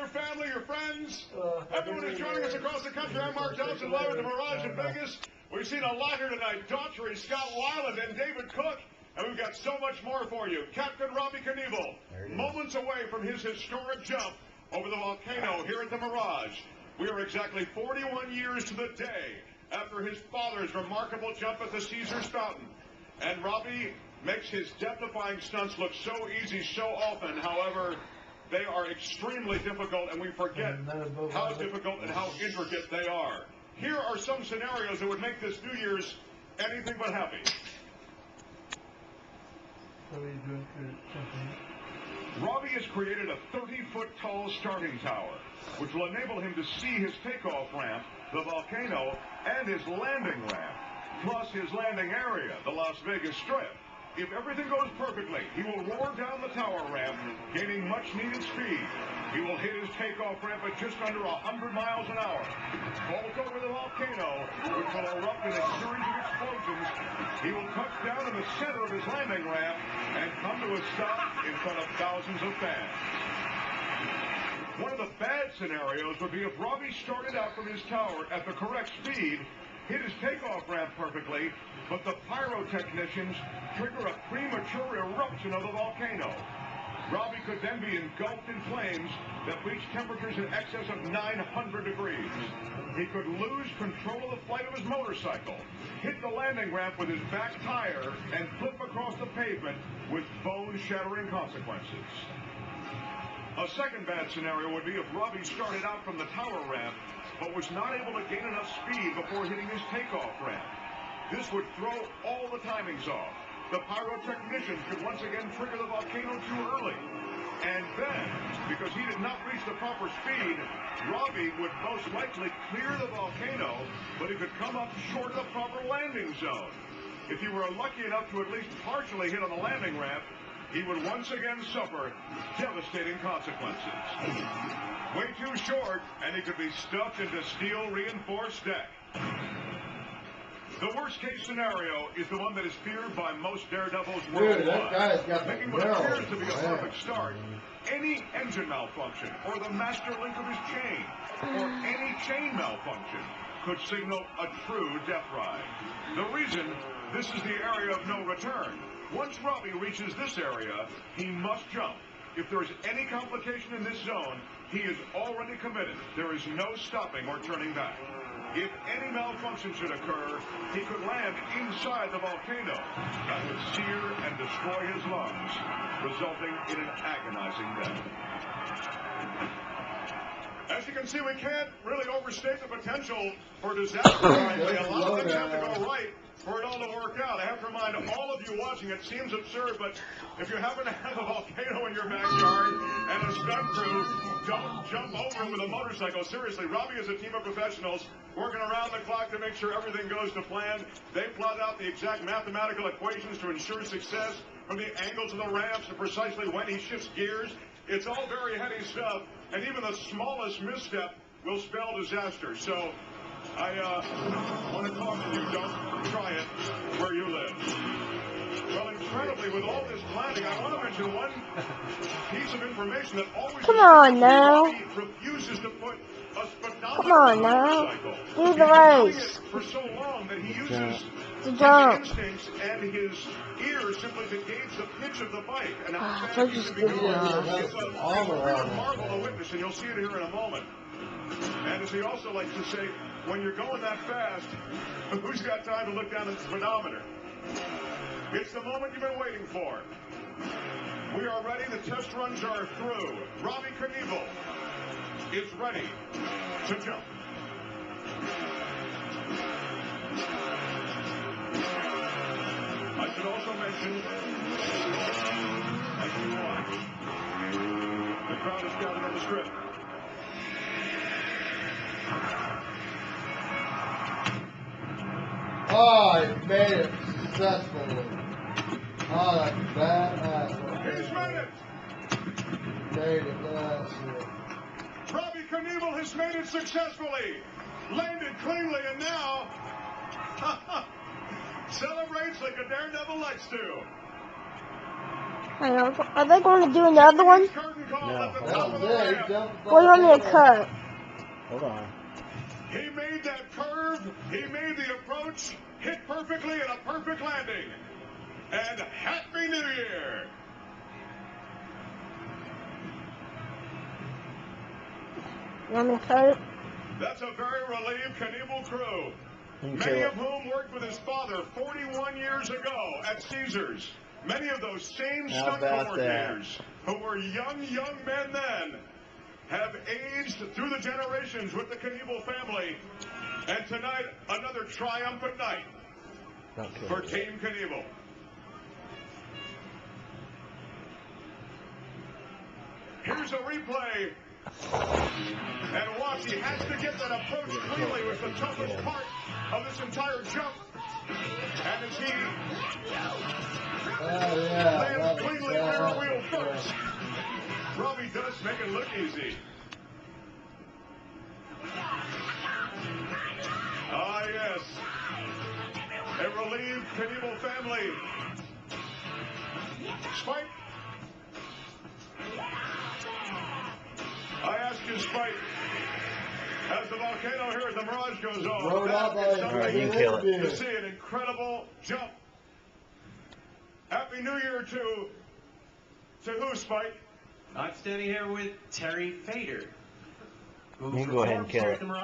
your family, your friends. Everyone is joining us across the country. I'm Mark Johnson, live at the Mirage in Vegas. We've seen a lot here tonight. Daughtry, Scott Weiland, and David Cook. And we've got so much more for you. Captain Robbie Knievel, moments away from his historic jump over the volcano here at the Mirage. We are exactly 41 years to the day after his father's remarkable jump at the Caesars Fountain. And Robbie makes his death-defying stunts look so easy so often. However, they are extremely difficult, and we forget how difficult and how intricate they are. Here are some scenarios that would make this New Year's anything but happy. Robbie has created a 30-foot tall starting tower, which will enable him to see his takeoff ramp, the volcano, and his landing ramp, plus his landing area, the Las Vegas Strip. If everything goes perfectly, he will roar down the tower ramp, gaining much-needed speed. He will hit his takeoff ramp at just under 100 miles an hour. Vault over the volcano, which will erupt in a series of explosions. He will touch down in the center of his landing ramp and come to a stop in front of thousands of fans. One of the bad scenarios would be if Robbie started out from his tower at the correct speed, hit his takeoff ramp perfectly, but the pyrotechnicians trigger a premature eruption of the volcano. Robbie could then be engulfed in flames that reach temperatures in excess of 900 degrees. He could lose control of the flight of his motorcycle, hit the landing ramp with his back tire, and flip across the pavement with bone-shattering consequences. A second bad scenario would be if Robbie started out from the tower ramp, but was not able to gain enough speed before hitting his takeoff ramp. This would throw all the timings off. The pyrotechnicians could once again trigger the volcano too early. And then, because he did not reach the proper speed, Robbie would most likely clear the volcano, but he could come up short of the proper landing zone. If he were lucky enough to at least partially hit on the landing ramp, he would once again suffer devastating consequences. Way too short, and he could be stuffed into steel-reinforced deck. The worst-case scenario is the one that is feared by most daredevils worldwide. Making what appears to be a perfect start, any engine malfunction, or the master link of his chain, or any chain malfunction could signal a true death ride. The reason, this is the area of no return. Once Robbie reaches this area, he must jump. If there is any complication in this zone, he is already committed. There is no stopping or turning back. If any malfunction should occur, he could land inside the volcano. That would sear and destroy his lungs, resulting in an agonizing death. As you can see, we can't really overstate the potential for disaster. A lot of things have to go right for it all to work out. I have to remind all of you watching, it seems absurd, but if you happen to have a volcano in your backyard and a stunt crew, don't jump over it with a motorcycle. Seriously, Robbie is a team of professionals working around the clock to make sure everything goes to plan. They plot out the exact mathematical equations to ensure success, from the angles of the ramps to precisely when he shifts gears. It's all very heady stuff, and even the smallest misstep will spell disaster. So I want to caution you, don't try it where you live. Well, incredibly, with all this planning, I want to mention one piece of information that always... Come on now. ...refuses to put a speedometer Come on now. Do the race. ...for so long that he uses the jump. His instincts and his ears simply to gauge the pitch of the bike. And how fast he just can be going. good. It's a marvel to witness, and you'll see it here in a moment. And as he also likes to say, when you're going that fast, who's got time to look down at the speedometer? It's the moment you've been waiting for. We are ready. The test runs are through. Robbie Knievel is ready to jump. I should also mention, as you watch, the crowd is gathered on the strip. Oh, he made it successfully. Oh, that's badass. He's made it! Made it, that's it. Robbie Knievel has made it successfully. Landed cleanly, and now celebrates like a daredevil likes to. Hang on. Are they going to do another one? Curtain call No, at the hold top on. of the Yeah, he ramp. jumped What do you want me to cut? Hold on. He made that curve, he made the approach, hit perfectly and a perfect landing. And Happy New Year! You want me to cut it? That's a very relieved Knievel crew, You can many kill of it. whom worked with his father 41 years ago at Caesars. Many of those same How stunt about coordinators who were young men then have aged through the generations with the Knievel family. And tonight, another triumphant night Don't kill for it. Team Knievel. Here's a replay. And watch, he has to get that approach cleanly. It was the toughest part of this entire jump. And as he Oh, yeah. lands That was cleanly bad. rear wheel first, Robbie does make it look easy. Ah, yes. A relieved Knievel family. Spike. I ask you, Spike, as the volcano here, as the mirage goes off, Rode that up is by something Alright, you can kill it. to see an incredible jump. Happy New Year to who, Spike? I'm standing here with Terry Fader, who You can go ahead and performs kill here it. at the Mirage.